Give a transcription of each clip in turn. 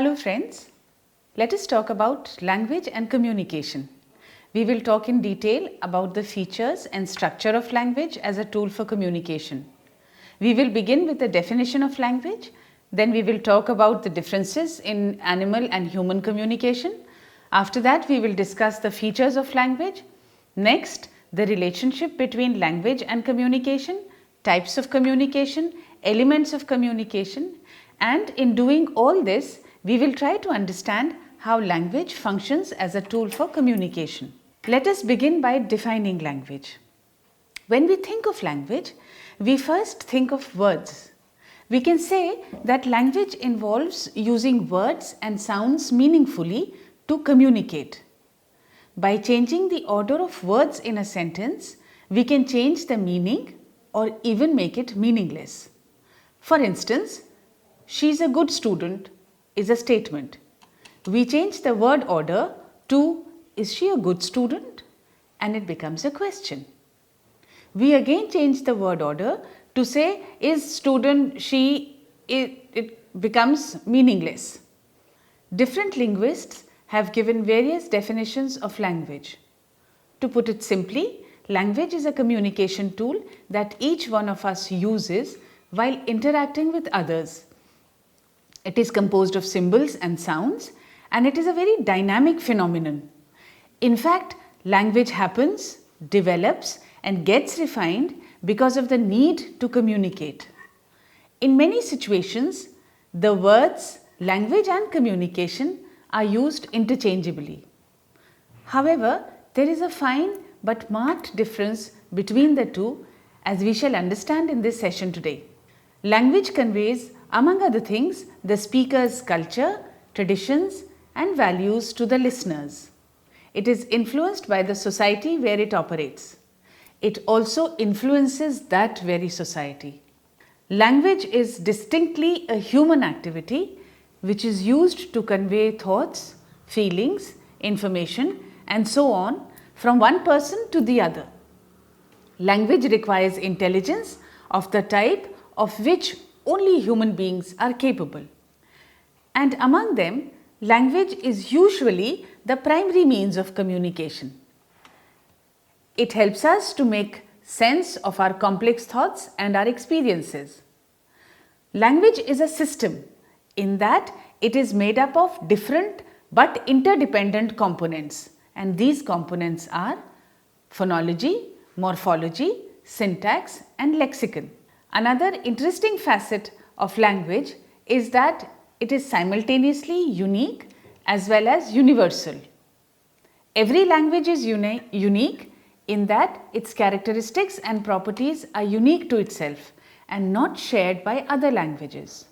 Hello friends, let us talk about language and communication. We will talk in detail about the features and structure of language as a tool for communication. We will begin with the definition of language, then we will talk about the differences in animal and human communication. After that, we will discuss the features of language. Next, the relationship between language and communication, types of communication, elements of communication, and in doing all this, we will try to understand how language functions as a tool for communication. Let us begin by defining language. When we think of language, we first think of words. We can say that language involves using words and sounds meaningfully to communicate. By changing the order of words in a sentence, we can change the meaning or even make it meaningless. For instance, "She is a good student" is a statement. We change the word order to "Is she a good student?" and it becomes a question. We again change the word order to say "Is student she," it becomes meaningless. Different linguists have given various definitions of language. To put it simply, language is a communication tool that each one of us uses while interacting with others. It is composed of symbols and sounds, and it is a very dynamic phenomenon. In fact, language happens, develops, and gets refined because of the need to communicate. In many situations, the words language and communication are used interchangeably. However, there is a fine but marked difference between the two, as we shall understand in this session today. Language conveys, among other things, the speaker's culture, traditions, and values to the listeners. It is influenced by the society where it operates. It also influences that very society. Language is distinctly a human activity which is used to convey thoughts, feelings, information, and so on from one person to the other. Language requires intelligence of the type of which only human beings are capable. And among them, language is usually the primary means of communication. It helps us to make sense of our complex thoughts and our experiences. Language is a system in that it is made up of different but interdependent components, and these components are phonology, morphology, syntax, and lexicon. Another interesting facet of language is that it is simultaneously unique as well as universal. Every language is unique in that its characteristics and properties are unique to itself and not shared by other languages.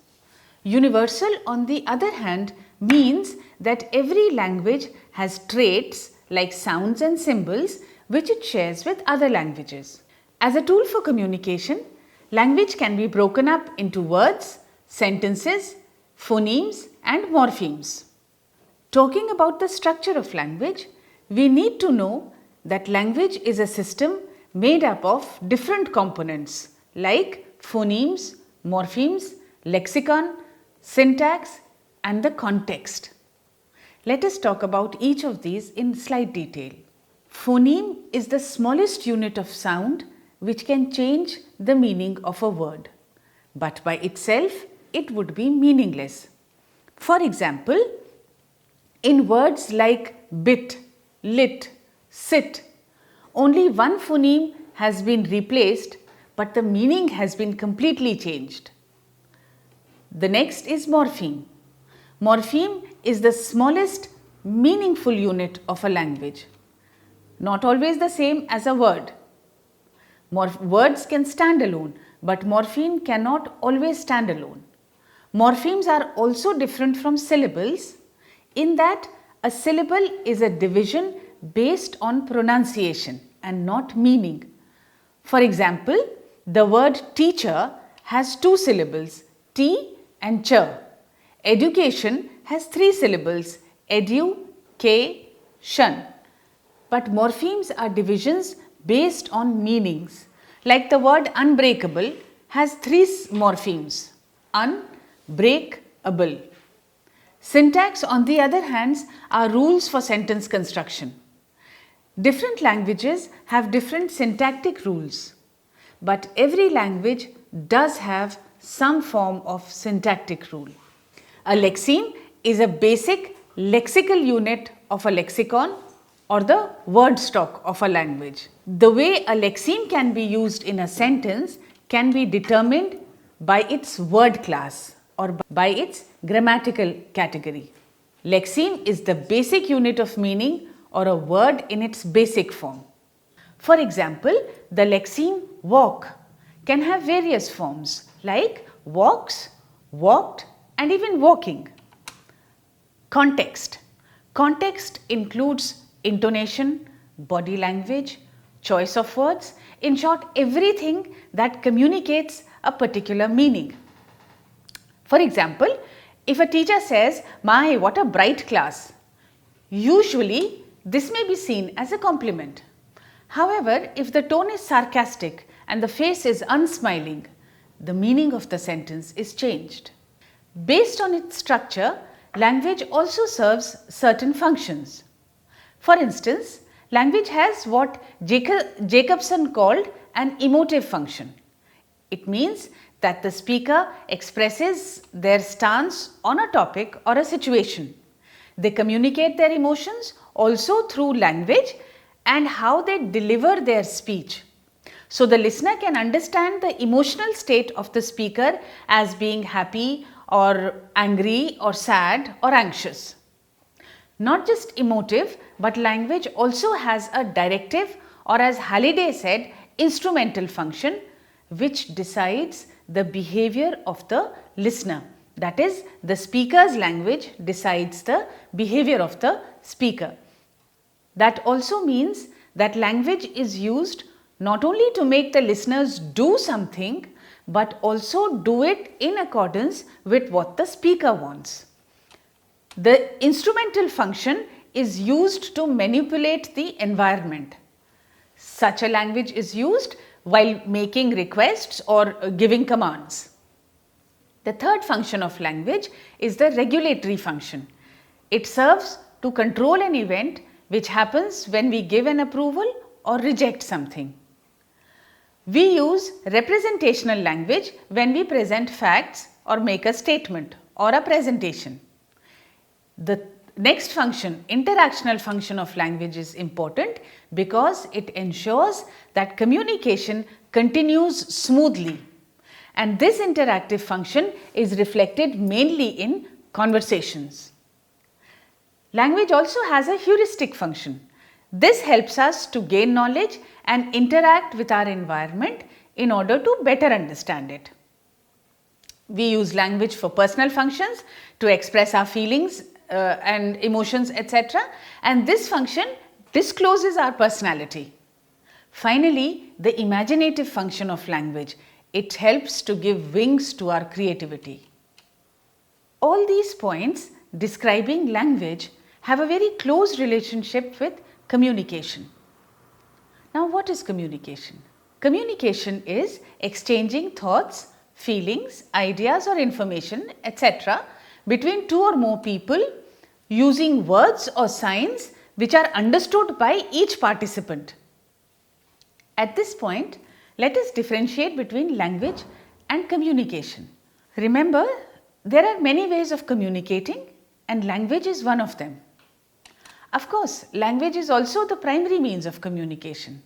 Universal, on the other hand, means that every language has traits like sounds and symbols which it shares with other languages. As a tool for communication, language can be broken up into words, sentences, phonemes, and morphemes. Talking about the structure of language, we need to know that language is a system made up of different components like phonemes, morphemes, lexicon, syntax, and the context. Let us talk about each of these in slight detail. Phoneme is the smallest unit of sound which can change the meaning of a word, but by itself it would be meaningless. For example, in words like bit, lit, sit, only one phoneme has been replaced, but the meaning has been completely changed. The next is morpheme. Morpheme is the smallest meaningful unit of a language. Not always the same as a word. Words can stand alone, but morpheme cannot always stand alone. Morphemes are also different from syllables in that a syllable is a division based on pronunciation and not meaning. For example, the word teacher has two syllables, T and ch. Education has three syllables, edu, k, shun. But morphemes are divisions based on meanings. Like the word unbreakable has three morphemes, un, break, able. Syntax, on the other hand, are rules for sentence construction. Different languages have different syntactic rules, but every language does have some form of syntactic rule. A lexeme is a basic lexical unit of a lexicon or the word stock of a language. The way a lexeme can be used in a sentence can be determined by its word class or by its grammatical category. Lexeme is the basic unit of meaning or a word in its basic form. For example, the lexeme walk can have various forms like walks, walked, and even walking. Context. Context includes intonation, body language, choice of words, in short, everything that communicates a particular meaning. For example, if a teacher says, "My, what a bright class," usually this may be seen as a compliment. However, if the tone is sarcastic and the face is unsmiling, the meaning of the sentence is changed. Based on its structure, language also serves certain functions. For instance, language has what Jacobson called an emotive function. It means that the speaker expresses their stance on a topic or a situation. They communicate their emotions also through language and how they deliver their speech. So the listener can understand the emotional state of the speaker as being happy or angry or sad or anxious. Not just emotive, but language also has a directive, or as Halliday said, instrumental function, which decides the behavior of the listener. That is, the speaker's language decides the behavior of the speaker. That also means that language is used not only to make the listeners do something, but also do it in accordance with what the speaker wants. The instrumental function is used to manipulate the environment. Such a language is used while making requests or giving commands. The third function of language is the regulatory function. It serves to control an event which happens when we give an approval or reject something. We use representational language when we present facts or make a statement or a presentation. The next function, interactional function of language, is important because it ensures that communication continues smoothly. And this interactive function is reflected mainly in conversations. Language also has a heuristic function. This helps us to gain knowledge and interact with our environment in order to better understand it. We use language for personal functions to express our feelings and emotions, etc. And this function discloses our personality. Finally, the imaginative function of language. It helps to give wings to our creativity. All these points describing language have a very close relationship with communication. Now, what is communication? Communication is exchanging thoughts, feelings, ideas or information, etc. between two or more people using words or signs which are understood by each participant. At this point, let us differentiate between language and communication. Remember, there are many ways of communicating and language is one of them. Of course, language is also the primary means of communication.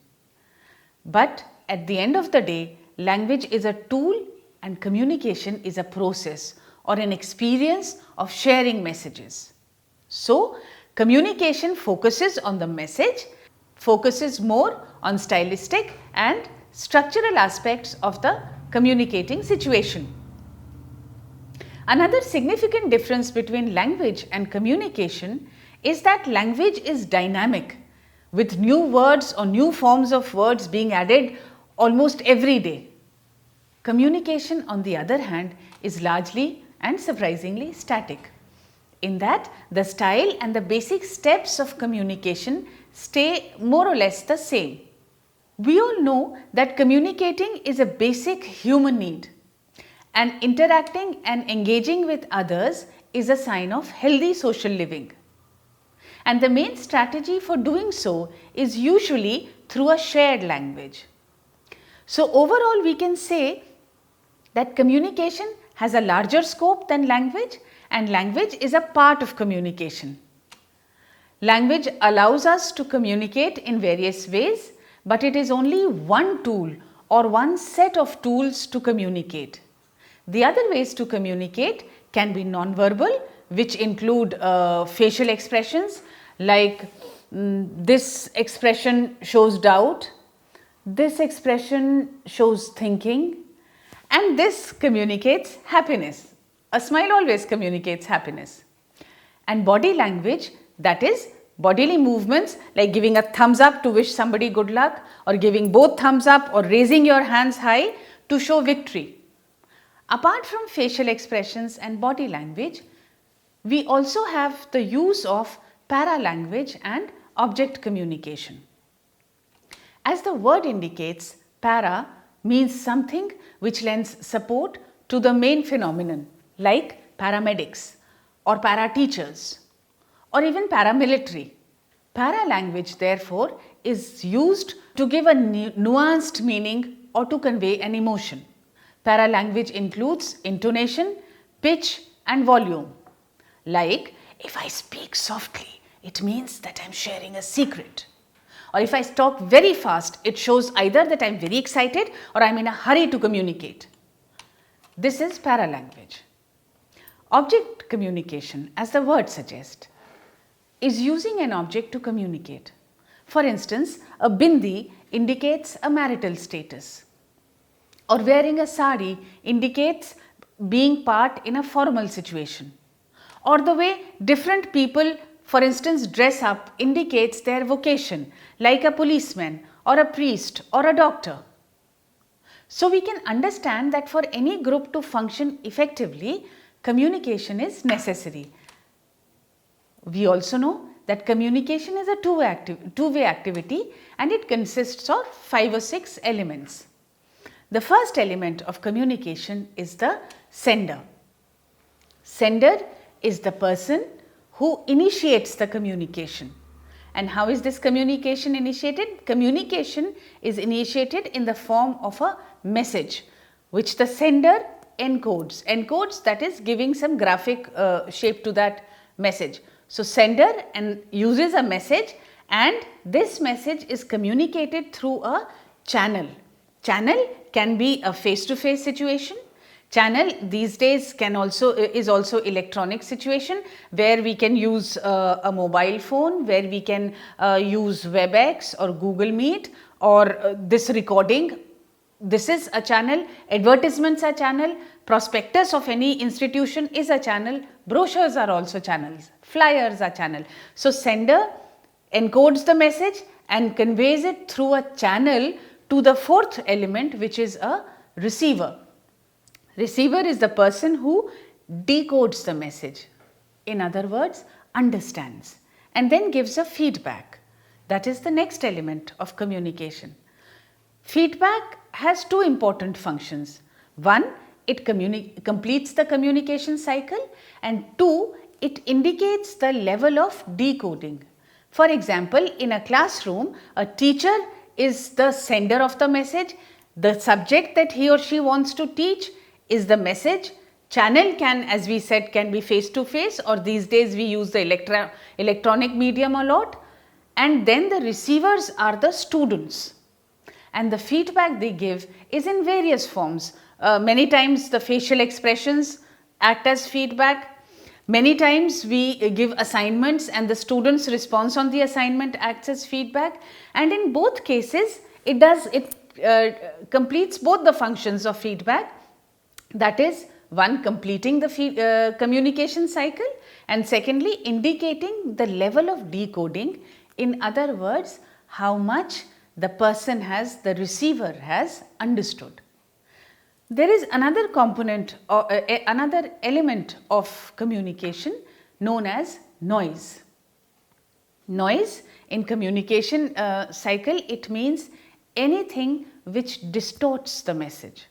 But at the end of the day, language is a tool and communication is a process or an experience of sharing messages. So, communication focuses on the message, focuses more on stylistic and structural aspects of the communicating situation. Another significant difference between language and communication is that language is dynamic, with new words or new forms of words being added almost every day. Communication, on the other hand, is largely and surprisingly static, in that the style and the basic steps of communication stay more or less the same. We all know that communicating is a basic human need, and interacting and engaging with others is a sign of healthy social living. And the main strategy for doing so is usually through a shared language. So overall we can say that communication has a larger scope than language, and language is a part of communication. Language allows us to communicate in various ways, but it is only one tool or one set of tools to communicate. The other ways to communicate can be non-verbal, which include facial expressions like this expression shows doubt, this expression shows thinking, and this communicates happiness. A smile always communicates happiness. And body language, that is bodily movements like giving a thumbs up to wish somebody good luck, or giving both thumbs up or raising your hands high to show victory. Apart from facial expressions and body language, we also have the use of para-language and object communication. As the word indicates, para means something which lends support to the main phenomenon, like paramedics or para-teachers or even paramilitary. Para-language therefore is used to give a nuanced meaning or to convey an emotion. Para-language includes intonation, pitch and volume. Like, if I speak softly, it means that I am sharing a secret. Or if I talk very fast, it shows either that I am very excited or I am in a hurry to communicate. This is para-language. Object communication, as the word suggests, is using an object to communicate. For instance, a bindi indicates a marital status, or wearing a sari indicates being part in a formal situation, or the way different people, for instance, dress up indicates their vocation, like a policeman or a priest or a doctor. So we can understand that for any group to function effectively, communication is necessary. We also know that communication is a two-way activity, and it consists of 5 or 6 elements. The first element of communication is the sender. Sender is the person who initiates the communication. And how is this communication initiated? Communication is initiated in the form of a message which the sender encodes. Encodes, that is giving some graphic shape to that message. So sender uses a message, and this message is communicated through a channel. Channel can be a face-to-face situation. Channel these days is also electronic situation, where we can use a mobile phone, where we can use WebEx or Google Meet, or this recording. This is a channel. Advertisements are channel. Prospectus of any institution is a channel. Brochures are also channels. Flyers are channel. So sender encodes the message and conveys it through a channel to the fourth element, which is a receiver. Receiver is the person who decodes the message, in other words, understands, and then gives a feedback. That is the next element of communication. Feedback has 2 important functions. 1, it completes the communication cycle, and 2, it indicates the level of decoding. For example, in a classroom, a teacher is the sender of the message. The subject that he or she wants to teach is the message. Channel can, as we said, can be face to face, or these days we use the electronic medium a lot. And then the receivers are the students, and the feedback they give is in various forms. Many times the facial expressions act as feedback. Many times we give assignments and the students' response on the assignment acts as feedback, and in both cases it completes both the functions of feedback. That is, 1, completing the communication cycle, and secondly, indicating the level of decoding. In other words, how much the person the receiver has understood. There is another component or another element of communication known as noise. Noise in communication cycle, it means anything which distorts the message.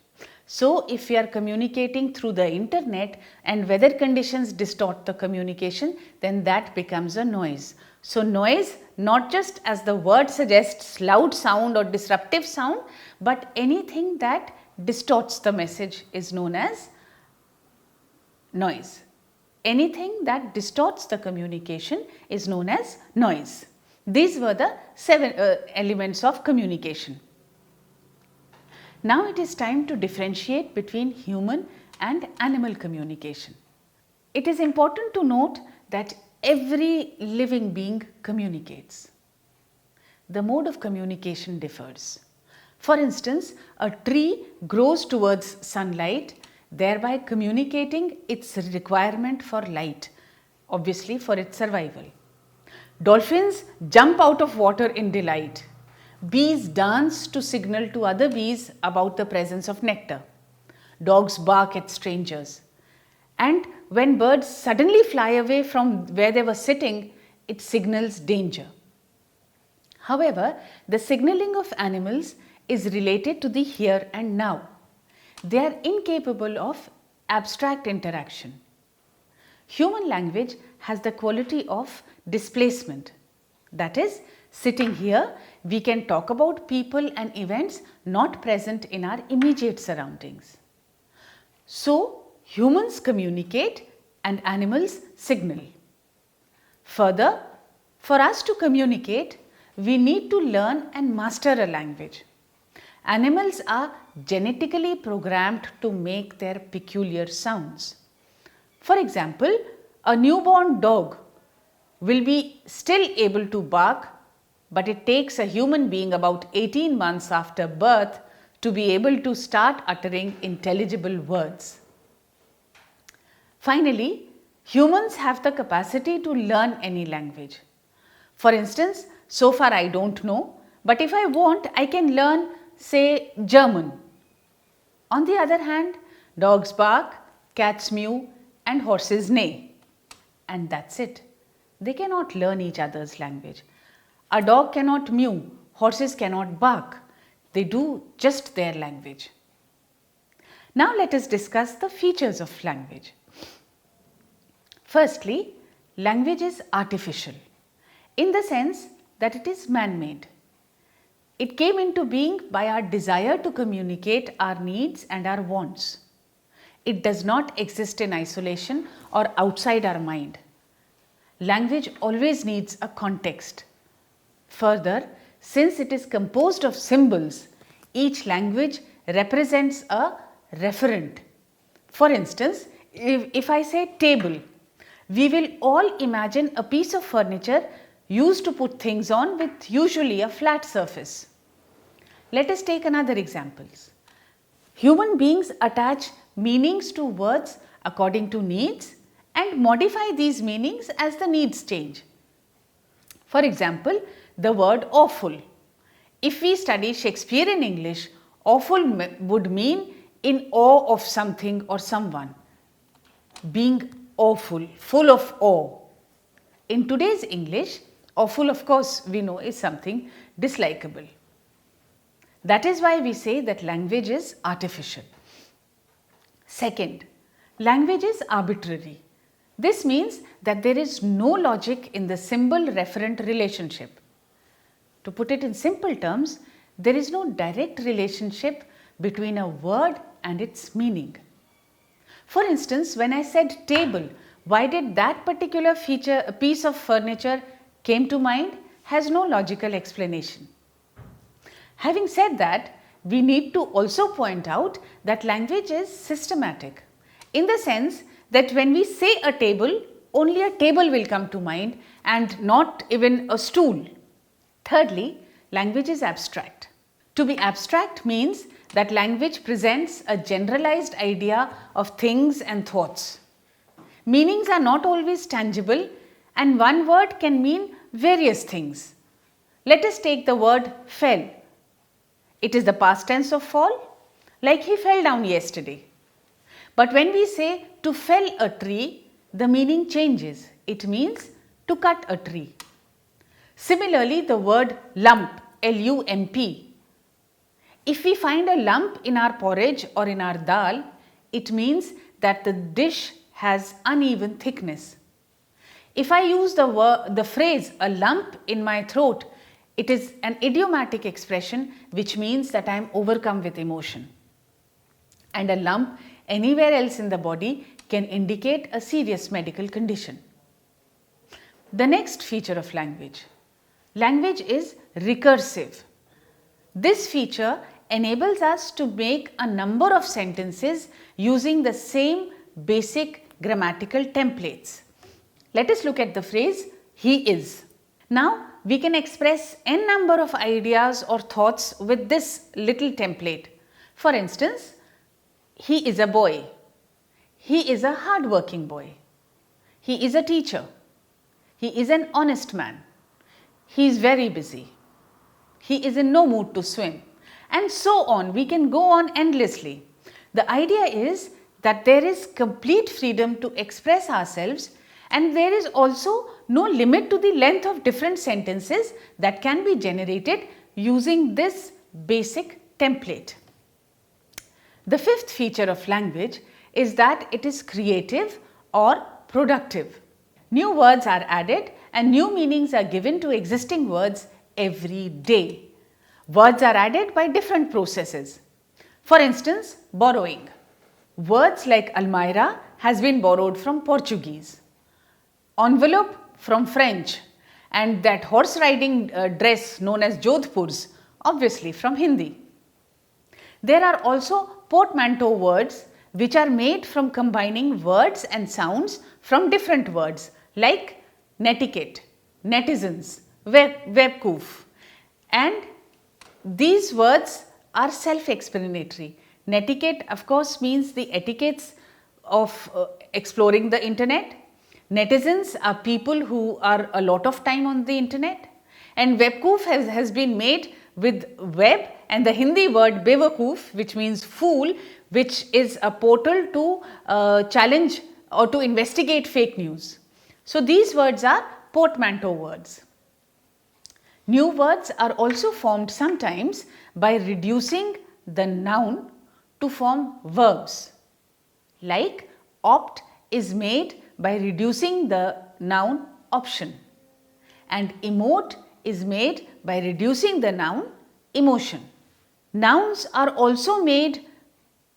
So, if we are communicating through the internet and weather conditions distort the communication, then that becomes a noise. So, noise, not just as the word suggests, loud sound or disruptive sound, but anything that distorts the message is known as noise. Anything that distorts the communication is known as noise. These were the 7 elements of communication. Now it is time to differentiate between human and animal communication. It is important to note that every living being communicates. The mode of communication differs. For instance, a tree grows towards sunlight, thereby communicating its requirement for light, obviously for its survival. Dolphins jump out of water in delight. Bees dance to signal to other bees about the presence of nectar. Dogs bark at strangers. And when birds suddenly fly away from where they were sitting, it signals danger. However, the signaling of animals is related to the here and now. They are incapable of abstract interaction. Human language has the quality of displacement. That is, sitting here, we can talk about people and events not present in our immediate surroundings. So, humans communicate and animals signal. Further, for us to communicate, we need to learn and master a language. Animals are genetically programmed to make their peculiar sounds. For example, a newborn dog will be still able to bark, but it takes a human being about 18 months after birth to be able to start uttering intelligible words. Finally, humans have the capacity to learn any language. For instance, so far I don't know, but if I want, I can learn, say, German. On the other hand, dogs bark, cats mew, and horses neigh. And that's it. They cannot learn each other's language. A dog cannot mew, horses cannot bark. They do just their language. Now let us discuss the features of language. Firstly, language is artificial in the sense that it is man-made. It came into being by our desire to communicate our needs and our wants. It does not exist in isolation or outside our mind. Language always needs a context. Further, since it is composed of symbols, each language represents a referent. For instance, if I say table, we will all imagine a piece of furniture used to put things on with usually a flat surface. Let us take another example. Human beings attach meanings to words according to needs and modify these meanings as the needs change. For example, the word awful. If we study Shakespeare in English, awful would mean in awe of something or someone. Being awful, full of awe. In today's English, awful, of course, we know is something dislikable. That is why we say that language is artificial. Second, language is arbitrary. This means that there is no logic in the symbol-referent relationship. To put it in simple terms, there is no direct relationship between a word and its meaning. For instance, when I said table, why did that particular piece of furniture came to mind has no logical explanation. Having said that, we need to also point out that language is systematic in the sense that when we say a table, only a table will come to mind and not even a stool. Thirdly, language is abstract. To be abstract means that language presents a generalized idea of things and thoughts. Meanings are not always tangible and one word can mean various things. Let us take the word fell. It is the past tense of fall, like he fell down yesterday. But when we say to fell a tree, the meaning changes. It means to cut a tree. Similarly, the word lump, L-U-M-P. If we find a lump in our porridge or in our dal, it means that the dish has uneven thickness. If I use the phrase a lump in my throat, it is an idiomatic expression which means that I am overcome with emotion. And a lump anywhere else in the body can indicate a serious medical condition. The next feature of language. Language is recursive. This feature enables us to make a number of sentences using the same basic grammatical templates. Let us look at the phrase he is. Now we can express n number of ideas or thoughts with this little template. For instance, he is a boy. He is a hard-working boy. He is a teacher. He is an honest man. He is very busy. He is in no mood to swim. And so on. We can go on endlessly. The idea is that there is complete freedom to express ourselves, and there is also no limit to the length of different sentences that can be generated using this basic template. The fifth feature of language is that it is creative or productive. New words are added and new meanings are given to existing words every day. Words are added by different processes. For instance, borrowing. Words like Almira has been borrowed from Portuguese, envelope from French, and that horse riding dress known as Jodhpurs obviously from Hindi. There are also portmanteau words which are made from combining words and sounds from different words like netiquette, netizens, webkoof, and these words are self-explanatory. Netiquette of course means the etiquettes of exploring the internet. Netizens are people who are a lot of time on the internet, and webkoof has been made with web and the Hindi word bewakoof, which means fool, which is a portal to challenge or to investigate fake news. So these words are portmanteau words. New words are also formed sometimes by reducing the noun to form verbs, like opt is made by reducing the noun option, and emote is made by reducing the noun emotion. Nouns are also made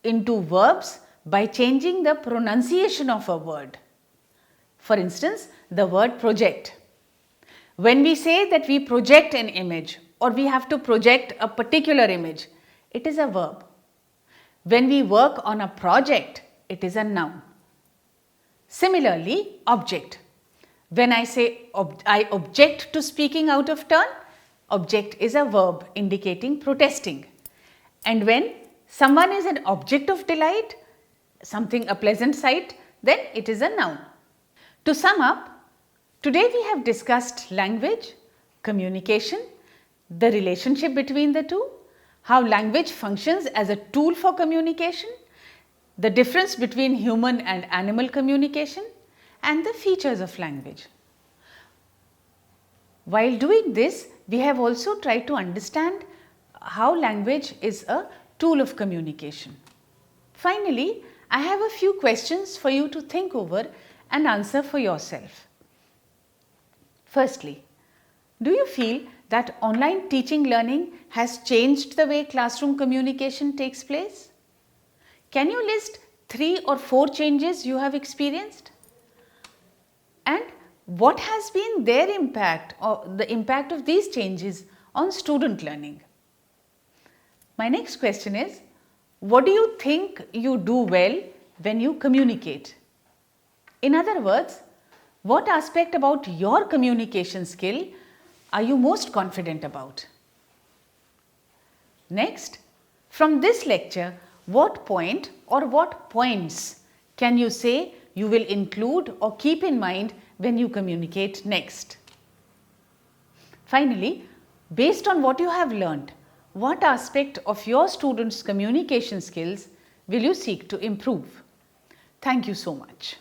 into verbs by changing the pronunciation of a word. For instance, the word project. When we say that we project an image or we have to project a particular image, it is a verb. When we work on a project, it is a noun. Similarly, object. When I say I object to speaking out of turn, object is a verb indicating protesting. And when someone is an object of delight, something a pleasant sight, then it is a noun. To sum up, today we have discussed language, communication, the relationship between the two, how language functions as a tool for communication, the difference between human and animal communication, and the features of language. While doing this, we have also tried to understand how language is a tool of communication. Finally, I have a few questions for you to think over and answer for yourself. Firstly, do you feel that online teaching learning has changed the way classroom communication takes place? Can you list 3 or 4 changes you have experienced? And what has been their impact or the impact of these changes on student learning? My next question is, what do you think you do well when you communicate? In other words, what aspect about your communication skill are you most confident about? Next, from this lecture, what point or what points can you say you will include or keep in mind when you communicate next? Finally, based on what you have learned, what aspect of your students' communication skills will you seek to improve? Thank you so much.